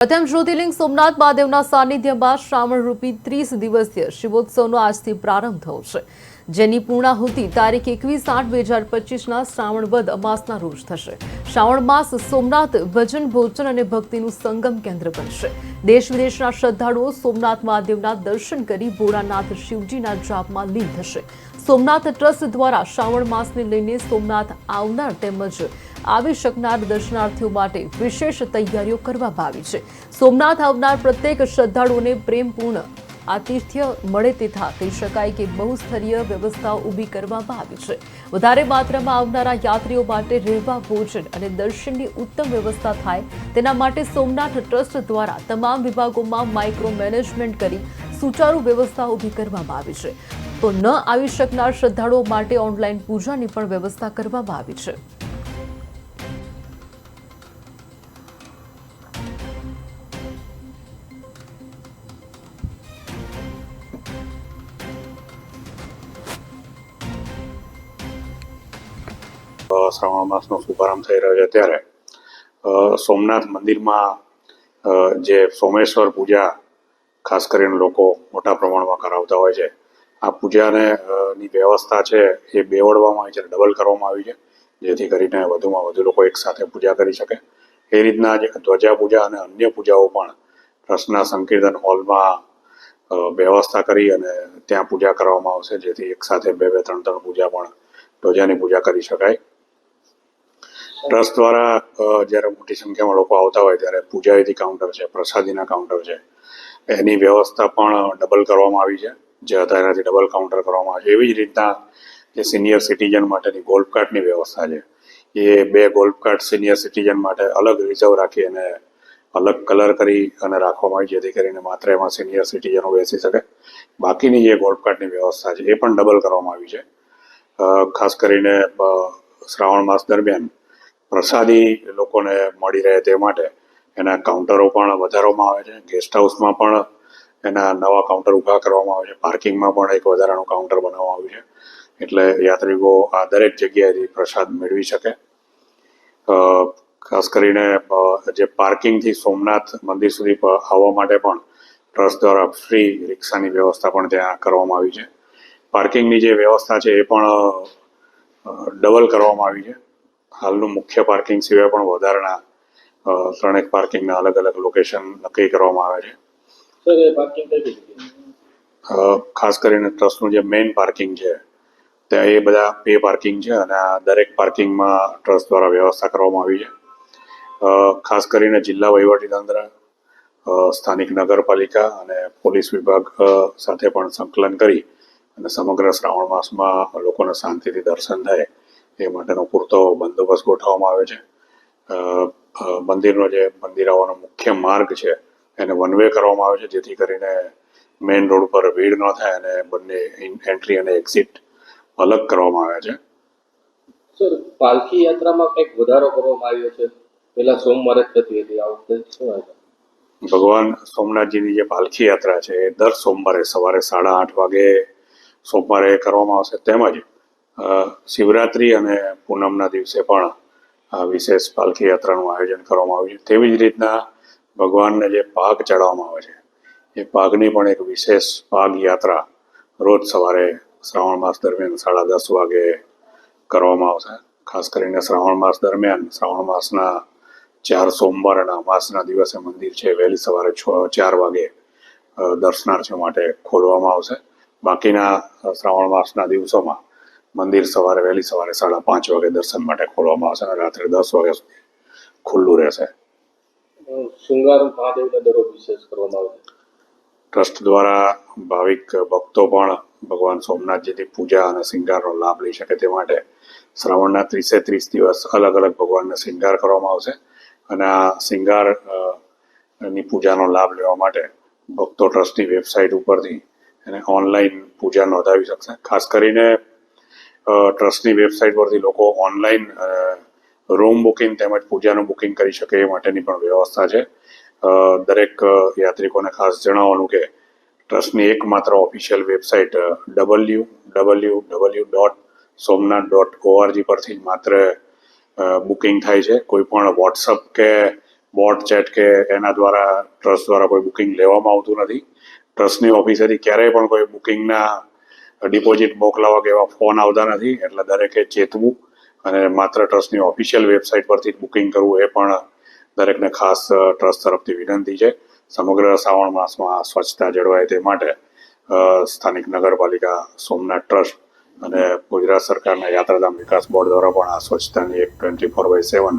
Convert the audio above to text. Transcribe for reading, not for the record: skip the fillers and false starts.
પ્રથમ જ્યોતિર્લિંગ સોમનાથ મહાદેવના સાનિધ્યમાં શ્રાવણ રૂપી 30 દિવસીય શિવોત્સવનો આજથી પ્રારંભ થયો છે, જેની પૂર્ણાહુતિ તારીખ 21/8/2025ના શ્રાવણ વદ અમાસના રોજ થશે. શ્રાવણ માસ સોમનાથ ભજન, ભોજન અને ભક્તિનું સંગમ કેન્દ્ર બનશે. દેશ વિદેશના શ્રદ્ધાળુઓ સોમનાથ મહાદેવના દર્શન કરી ભોળાનાથ શિવજીના જાપમાં લીન થશે. સોમનાથ ટ્રસ્ટ દ્વારા શ્રાવણ માસને લઈને સોમનાથ આવનાર તેમજ આવી શકનાર દર્શનાર્થીઓ માટે વિશેષ તૈયારીઓ કરવામાં આવી છે. સોમનાથ આવનાર પ્રત્યેક શ્રદ્ધાળુઓને પ્રેમપૂર્ણ આતિથ્ય મળે તેથા કહી શકાય કે બહુસ્તરીય વ્યવસ્થાઓ ઊભી કરવામાં આવી છે. વધારે માત્રામાં આવનારા યાત્રીઓ માટે રહેવા, ભોજન અને દર્શનની ઉત્તમ વ્યવસ્થા થાય તેના માટે સોમનાથ ટ્રસ્ટ દ્વારા તમામ વિભાગોમાં માઇક્રો મેનેજમેન્ટ કરી સુચારુ વ્યવસ્થા ઊભી કરવામાં આવી છે. તો ન આવી શકનાર શ્રદ્ધાળુઓ માટે ઓનલાઈન પૂજાની પણ વ્યવસ્થા કરવામાં આવી છે. શ્રાવણ માસનો શુભારંભ થઈ રહ્યો છે ત્યારે સોમનાથ મંદિરમાં જે સોમેશ્વર પૂજા ખાસ કરીને લોકો મોટા પ્રમાણમાં કરાવતા હોય છે. આ પૂજાને ની વ્યવસ્થા છે એ બેવડવામાં આવી છે, ડબલ કરવામાં આવી છે, જેથી કરીને વધુમાં વધુ લોકો એક સાથે પૂજા કરી શકે. એ રીતના જ ધ્વજા પૂજા અને અન્ય પૂજાઓ પણ ટ્રસ્ટના સંકીર્તન હોલમાં વ્યવસ્થા કરી અને ત્યાં પૂજા કરવામાં આવશે, જેથી એક સાથે બે ત્રણ પૂજા પણ ધ્વજાની પૂજા કરી શકાય. ટ્રસ્ટ દ્વારા જ્યારે મોટી સંખ્યામાં લોકો આવતા હોય ત્યારે પૂજાવિધિ કાઉન્ટર છે, પ્રસાદીના કાઉન્ટર છે, એની વ્યવસ્થા પણ ડબલ કરવામાં આવી છે. જે હતા એનાથી ડબલ કાઉન્ટર કરવામાં આવે છે. એવી જ રીતના જે સિનિયર સિટીઝન માટેની ગોલ્ફ કાર્ટની વ્યવસ્થા છે, એ 2 ગોલ્ફ કાર્ટ સિનિયર સિટીઝન માટે અલગ રિઝર્વ રાખી અને અલગ કલર કરી અને રાખવામાં આવી, જેથી કરીને માત્ર એમાં સિનિયર સિટીઝનો બેસી શકે. બાકીની જે ગોલ્ફ કાર્ટની વ્યવસ્થા છે એ પણ ડબલ કરવામાં આવી છે. ખાસ કરીને શ્રાવણ માસ દરમિયાન પ્રસાદી લોકોને મળી રહે તે માટે એના કાઉન્ટરો પણ વધારવામાં આવે છે. ગેસ્ટ હાઉસમાં પણ એના નવા કાઉન્ટર ઊભા કરવામાં આવે છે. પાર્કિંગમાં પણ એક વધારાનું કાઉન્ટર બનાવવામાં આવ્યું છે, એટલે યાત્રિકો આ દરેક જગ્યાએથી પ્રસાદ મેળવી શકે. ખાસ કરીને જે પાર્કિંગથી સોમનાથ મંદિર સુધી આવવા માટે પણ ટ્રસ્ટ દ્વારા ફ્રી રિક્ષાની વ્યવસ્થા પણ ત્યાં કરવામાં આવી છે. પાર્કિંગની જે વ્યવસ્થા છે એ પણ ડબલ કરવામાં આવી છે. હાલનું મુખ્ય પાર્કિંગ સિવાય પણ વધારાના 3 પાર્કિંગના અલગ અલગ લોકેશન નક્કી કરવામાં આવે છે. ખાસ કરીને ટ્રસ્ટનું જે મેઇન પાર્કિંગ છે ત્યાં એ બધા પે પાર્કિંગ છે અને આ દરેક પાર્કિંગમાં ટ્રસ્ટ દ્વારા વ્યવસ્થા કરવામાં આવી છે. ખાસ કરીને જિલ્લા વહીવટીતંત્ર, સ્થાનિક નગરપાલિકા અને પોલીસ વિભાગ સાથે પણ સંકલન કરી અને સમગ્ર શ્રાવણ માસમાં લોકોને શાંતિથી દર્શન થાય એ માટેનો પૂરતો બંદોબસ્ત ગોઠવવામાં આવે છે. મંદિર આવવાનો મુખ્ય માર્ગ છે એને વન વે કરવામાં આવે છે, જેથી કરીને મેઇન રોડ પર ભીડ ન થાય અને બંને એન્ટ્રી અને એક્ઝિટ અલગ કરવામાં આવે છે. સર, પાલખી યાત્રામાં કંઈક વધારો કરવામાં આવ્યો છે? પહેલા સોમવારે જ થતી હતી, આ વખતે શું હતું? ભગવાન સોમનાથજીની જે પાલખી યાત્રા છે એ દર સોમવારે સવારે 8:30 વાગે સોમવારે કરવામાં આવશે. તેમજ શિવરાત્રી અને પૂનમના દિવસે પણ વિશેષ પાલખી યાત્રાનું આયોજન કરવામાં આવ્યું છે. તેવી જ રીતના ભગવાનને જે પાગ ચડાવવામાં આવે છે એ પાગની પણ એક વિશેષ પાગ યાત્રા રોજ સવારે શ્રાવણ માસ દરમિયાન 10:30 વાગે કરવામાં આવશે. ખાસ કરીને શ્રાવણ માસ દરમિયાન શ્રાવણ માસના 4 સોમવાર અને અમાસના દિવસે મંદિર છે વહેલી સવારે 4 વાગે દર્શનાર્થીઓ માટે ખોલવામાં આવશે. બાકીના શ્રાવણ માસના દિવસોમાં મંદિર વહેલી સવારે 5:30 વાગે દર્શન માટે ખોલવામાં આવશે અને રાત્રે 10 વાગ્યા સુધી ખુલ્લું રહેશે. શૃંગાર મહાદેવને દરરોજ વિશેષ કરવામાં આવે છે. ટ્રસ્ટ દ્વારા ભાવિક ભક્તો પણ ભગવાન સોમનાથજીની પૂજા અને શૃંગારનો લાભ લઈ શકે તે માટે શ્રાવણના 30 દિવસ અલગ અલગ ભગવાનને શૃંગાર કરવામાં આવશે અને આ શૃંગારની પૂજાનો લાભ લેવા માટે ભક્તો ટ્રસ્ટની વેબસાઇટ ઉપરથી એને ઓનલાઈન પૂજા નોંધાવી શકશે. ખાસ કરીને ટ્રસ્ટની વેબસાઇટ પરથી લોકો ઓનલાઈન રૂમ બુકિંગ તેમજ પૂજાનું બુકિંગ કરી શકે એ માટેની પણ વ્યવસ્થા છે. દરેક યાત્રિકોને ખાસ જણાવવાનું કે ટ્રસ્ટની એકમાત્ર ઓફિશિયલ વેબસાઇટ www.somnath.org પરથી માત્ર બુકિંગ થાય છે. કોઈ પણ વોટ્સઅપ કે બોટ ચેટ કે એના દ્વારા ટ્રસ્ટ દ્વારા કોઈ બુકિંગ લેવામાં આવતું નથી. ટ્રસ્ટની ઓફિસેથી ક્યારેય પણ કોઈ બુકિંગના ડિપોઝિટ મોકલાવા કે એવા ફોન આવતા નથી. એટલે દરેકે ચેતવું અને માત્ર ટ્રસ્ટની ઓફિશિયલ વેબસાઇટ પરથી બુકિંગ કરવું એ પણ દરેકને ખાસ ટ્રસ્ટ તરફથી વિનંતી છે. સમગ્ર શ્રાવણ માસમાં સ્વચ્છતા જળવાય તે માટે સ્થાનિક નગરપાલિકા, સોમનાથ ટ્રસ્ટ અને ગુજરાત સરકારના યાત્રાધામ વિકાસ બોર્ડ દ્વારા પણ આ સ્વચ્છતાની એક 24/7